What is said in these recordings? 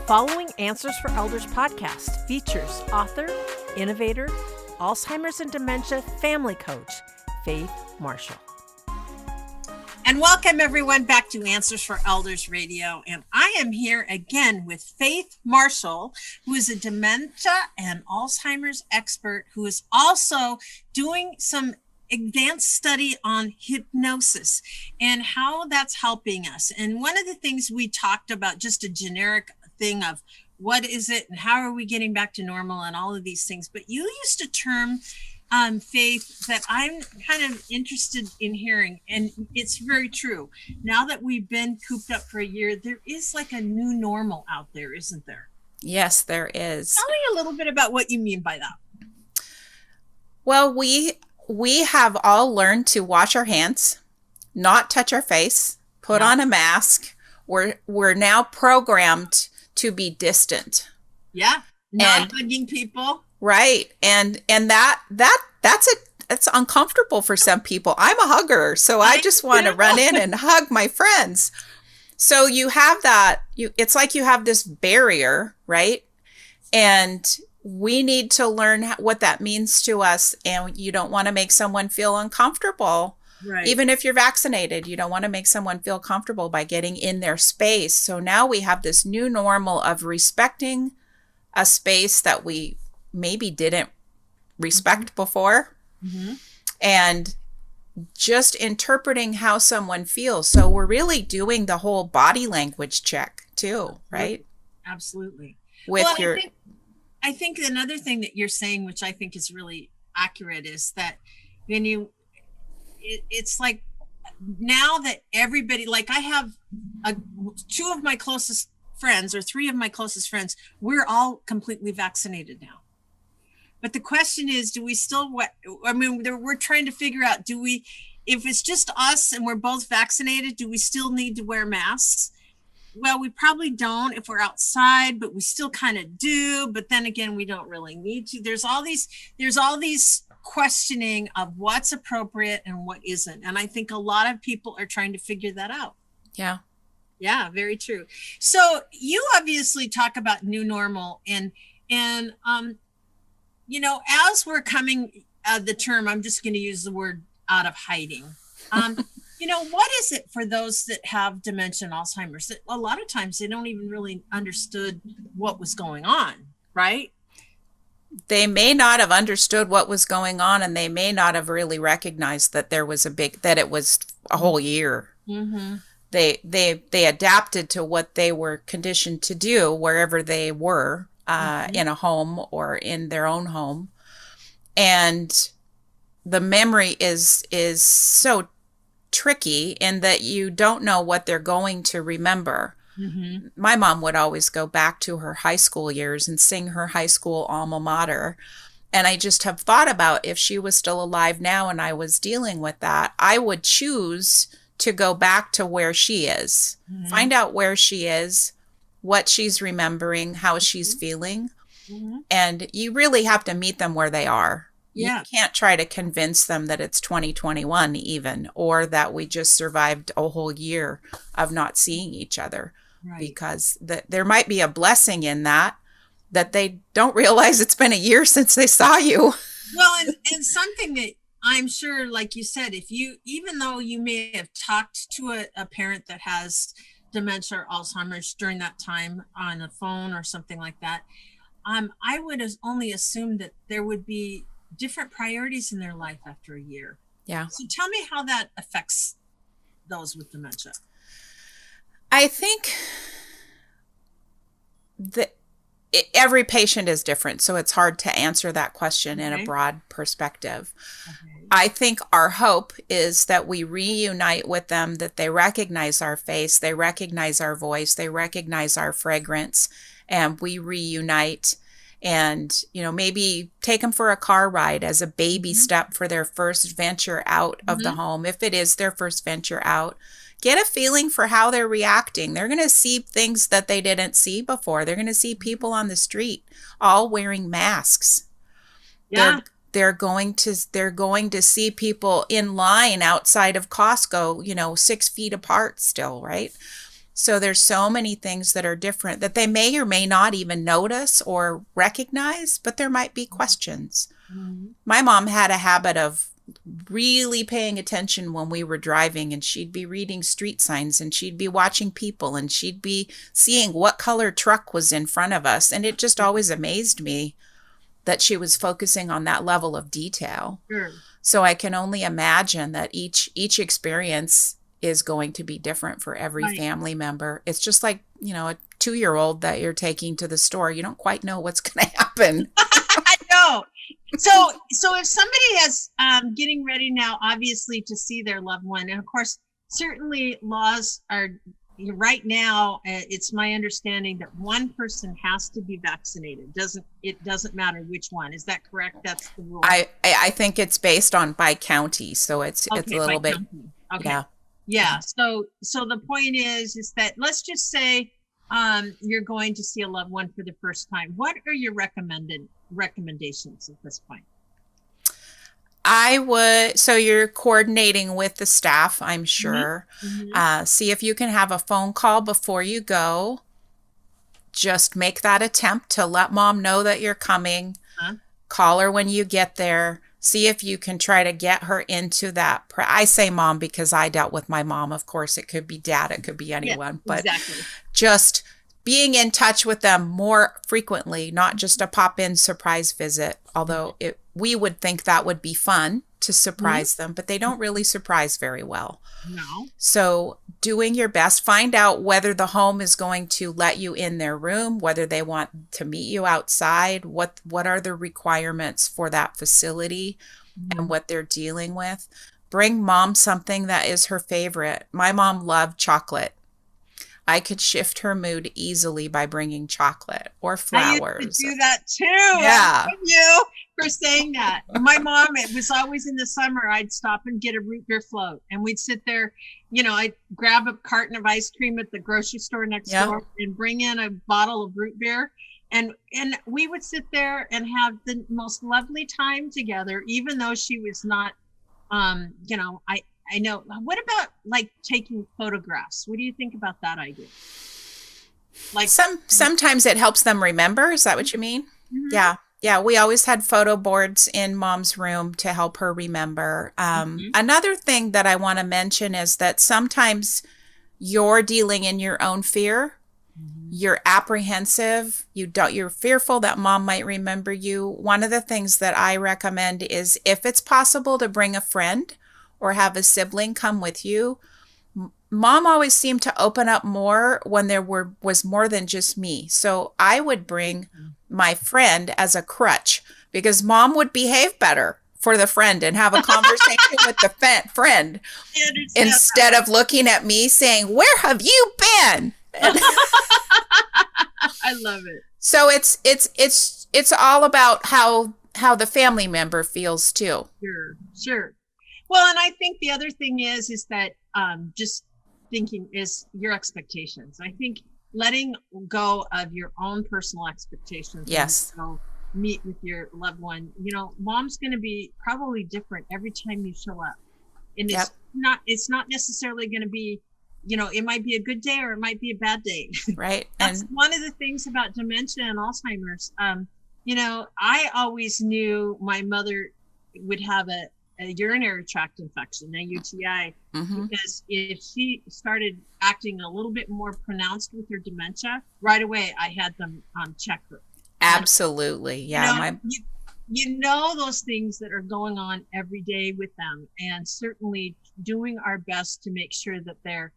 following Answers for Elders podcast features author, innovator, Alzheimer's and dementia family coach, Faith Marshall. And welcome everyone back to Answers for Elders Radio. And I am here again with Faith Marshall, who is a dementia and Alzheimer's expert who is also doing some advanced study on hypnosis and how that's helping us. And one of the things we talked about, just a generic thing of what is it and how are we getting back to normal and all of these things. But you used a term, Faith, that I'm kind of interested in hearing. And it's very true. Now that we've been cooped up for a year, there is like a new normal out there, isn't there? Yes, there is. Tell me a little bit about what you mean by that. Well, we have all learned to wash our hands, not touch our face, put on a mask. We're now programmed to be distant. Yeah. Not hugging people. Right. And it's uncomfortable for some people. I'm a hugger, so I just want to run in and hug my friends. So you have that, it's like you have this barrier, right? And we need to learn what that means to us. And you don't want to make someone feel uncomfortable. Right. Even if you're vaccinated, you don't want to make someone feel comfortable by getting in their space. So now we have this new normal of respecting a space that we maybe didn't respect before. Mm-hmm. And just interpreting how someone feels. So we're really doing the whole body language check too, right? Absolutely. I think another thing that you're saying, which I think is really accurate, is that when it's like now that everybody, like I have two of my closest friends or three of my closest friends, we're all completely vaccinated now. But the question is, do we still, we're trying to figure out, if it's just us and we're both vaccinated, do we still need to wear masks? Well, we probably don't if we're outside, but we still kind of do. But then again, we don't really need to. There's all these questioning of what's appropriate and what isn't. And I think a lot of people are trying to figure that out. Yeah. Yeah, very true. So you obviously talk about new normal and as we're coming the term, I'm just going to use the word out of hiding. What is it for those that have dementia and Alzheimer's that a lot of times they don't even really understood what was going on, right? They may not have understood what was going on, and they may not have really recognized that there was that it was a whole year. Mm-hmm. They adapted to what they were conditioned to do wherever they were, in a home or in their own home. And the memory is so tricky in that you don't know what they're going to remember. Mm-hmm. My mom would always go back to her high school years and sing her high school alma mater. And I just have thought about if she was still alive now and I was dealing with that, I would choose to go back to where she is, find out where she is, what she's remembering, how she's feeling. Mm-hmm. And you really have to meet them where they are. Yeah. You can't try to convince them that it's 2021 even, or that we just survived a whole year of not seeing each other. Right. Because there might be a blessing in that they don't realize it's been a year since they saw you. Well, and something that I'm sure, like you said, even though you may have talked to a parent that has dementia or Alzheimer's during that time on the phone or something like that, I would only assume that there would be different priorities in their life after a year. Yeah. So tell me how that affects those with dementia. I think that every patient is different, so it's hard to answer that question in a broad perspective. Okay. I think our hope is that we reunite with them, that they recognize our face, they recognize our voice, they recognize our fragrance, and we reunite and, maybe take them for a car ride as a baby step for their first venture out of the home. If it is their first venture out, get a feeling for how they're reacting. They're going to see things that they didn't see before. They're going to see people on the street all wearing masks. Yeah. They're going to see people in line outside of Costco, 6 feet apart still, right? So there's so many things that are different that they may or may not even notice or recognize, but there might be questions. Mm-hmm. My mom had a habit of really paying attention when we were driving, and she'd be reading street signs, and she'd be watching people, and she'd be seeing what color truck was in front of us. And it just always amazed me that she was focusing on that level of detail. Sure. So I can only imagine that each experience is going to be different for every family member. It's just like, a 2-year-old that you're taking to the store. You don't quite know what's going to happen. I know. So if somebody has getting ready now, obviously, to see their loved one, and of course, certainly laws are right now. It's my understanding that one person has to be vaccinated. It doesn't matter which one. Is that correct? That's the rule. I think it's based on by county, so it's a little bit. County. Okay. Yeah. So the point is that let's just say you're going to see a loved one for the first time. What are your recommendations at this point? So you're coordinating with the staff, I'm sure. Mm-hmm. See if you can have a phone call before you go. Just make that attempt to let mom know that you're coming. Huh? Call her when you get there. See if you can try to get her into that. I say mom because I dealt with my mom. Of course, it could be dad, it could be anyone. Yeah, exactly. But just being in touch with them more frequently, not just a pop-in surprise visit, although we would think that would be fun to surprise them, but they don't really surprise very well. No. So doing your best, find out whether the home is going to let you in their room, whether they want to meet you outside, what are the requirements for that facility and what they're dealing with. Bring mom something that is her favorite. My mom loved chocolate. I could shift her mood easily by bringing chocolate or flowers. I used to do that too. Yeah. Thank you for saying that. My mom, it was always in the summer, I'd stop and get a root beer float, and we'd sit there, I'd grab a carton of ice cream at the grocery store next door and bring in a bottle of root beer. And we would sit there and have the most lovely time together, even though she was not, I know. What about like taking photographs? What do you think about that idea? Like sometimes it helps them remember. Is that what you mean? Mm-hmm. Yeah. We always had photo boards in mom's room to help her remember. Another thing that I want to mention is that sometimes you're dealing in your own fear. You're apprehensive. You're fearful that mom might remember you. One of the things that I recommend is if it's possible to bring a friend or have a sibling come with you. Mom always seemed to open up more when there was more than just me. So I would bring my friend as a crutch because mom would behave better for the friend and have a conversation with the friend instead of looking at me saying, "Where have you been?" I love it. So it's all about how the family member feels too. Sure. Well, and I think the other thing is that just thinking is your expectations. I think letting go of your own personal expectations. Yes. Meet with your loved one. Mom's going to be probably different every time you show up, and it's not necessarily going to be, it might be a good day or it might be a bad day. Right. That's one of the things about dementia and Alzheimer's. I always knew my mother would have a urinary tract infection, a UTI, because if she started acting a little bit more pronounced with her dementia, right away I had them check her. Absolutely. Yeah. Those things that are going on every day with them, and certainly doing our best to make sure that they're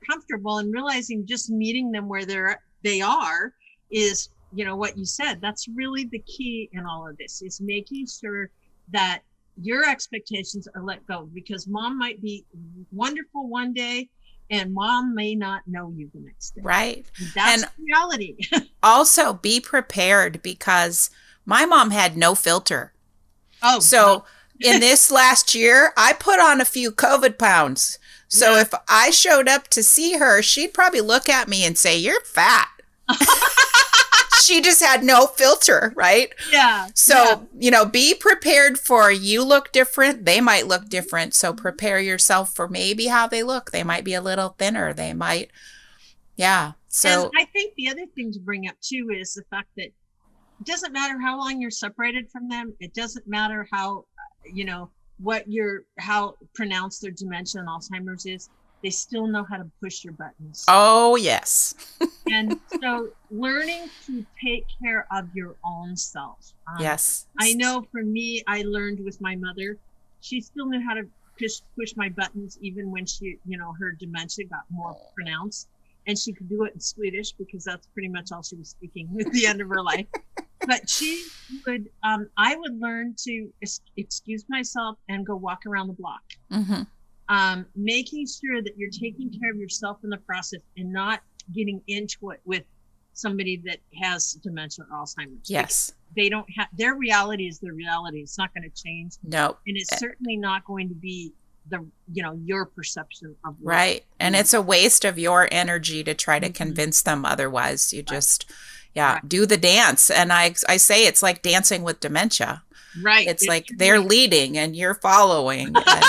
comfortable, and realizing just meeting them where they are is, what you said, that's really the key in all of this, is making sure that your expectations are let go, because mom might be wonderful one day and mom may not know you the next day. Right. That's reality. Also be prepared, because my mom had no filter. Oh, so in this last year, I put on a few COVID pounds. So if I showed up to see her, she'd probably look at me and say, "You're fat." She just had no filter, right? Yeah. So, be prepared for you look different. They might look different. So prepare yourself for maybe how they look. They might be a little thinner. They might Yeah. So and I think the other thing to bring up too is the fact that it doesn't matter how long you're separated from them. It doesn't matter how, how pronounced their dementia and Alzheimer's is. They still know how to push your buttons. oh, yes. And so learning to take care of your own self. Yes. I know for me, I learned with my mother, she still knew how to push my buttons, even when she, her dementia got more pronounced. And she could do it in Swedish because that's pretty much all she was speaking at the end of her life. But she would, I would learn to excuse myself and go walk around the block. Mm-hmm. Making sure that you're taking care of yourself in the process and not getting into it with somebody that has dementia or Alzheimer's. Yes. They don't have, their reality is their reality. It's not going to change. No. And it's certainly not going to be your perception of life. Right. And it's a waste of your energy to try to convince them otherwise. You just, do the dance. And I say it's like dancing with dementia. Right. It's like they're leading and you're following. And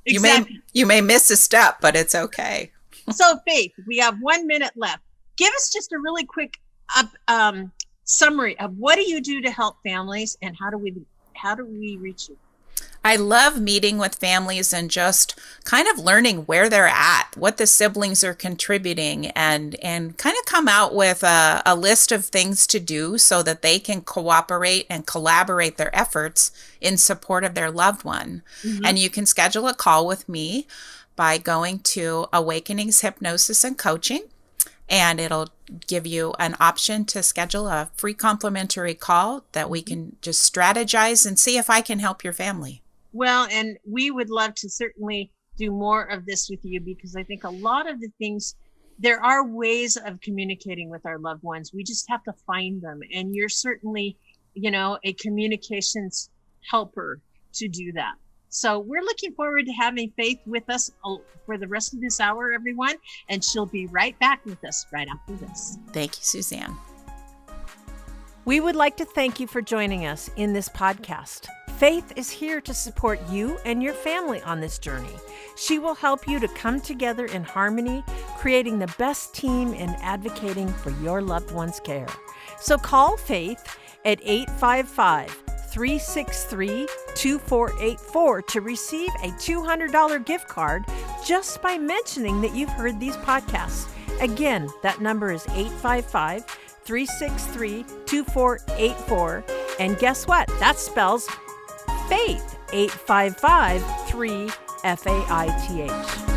exactly. you may miss a step, but it's okay. So Faith, we have 1 minute left. Give us just a really quick summary of what do you do to help families and how do we reach you? I love meeting with families and just kind of learning where they're at, what the siblings are contributing, and kind of come out with a list of things to do so that they can cooperate and collaborate their efforts in support of their loved one. Mm-hmm. And you can schedule a call with me by going to Awakenings Hypnosis and Coaching, and it'll give you an option to schedule a free complimentary call that we can just strategize and see if I can help your family. Well, and we would love to certainly do more of this with you because I think a lot of the things, there are ways of communicating with our loved ones. We just have to find them. And you're certainly, a communications helper to do that. So we're looking forward to having Faith with us for the rest of this hour, everyone. And she'll be right back with us right after this. Thank you, Suzanne. We would like to thank you for joining us in this podcast. Faith is here to support you and your family on this journey. She will help you to come together in harmony, creating the best team in advocating for your loved one's care. So call Faith at 855-363-2484 to receive a $200 gift card just by mentioning that you've heard these podcasts. Again, that number is 855-363-2484. And guess what? That spells Faith, 855-3-FAITH.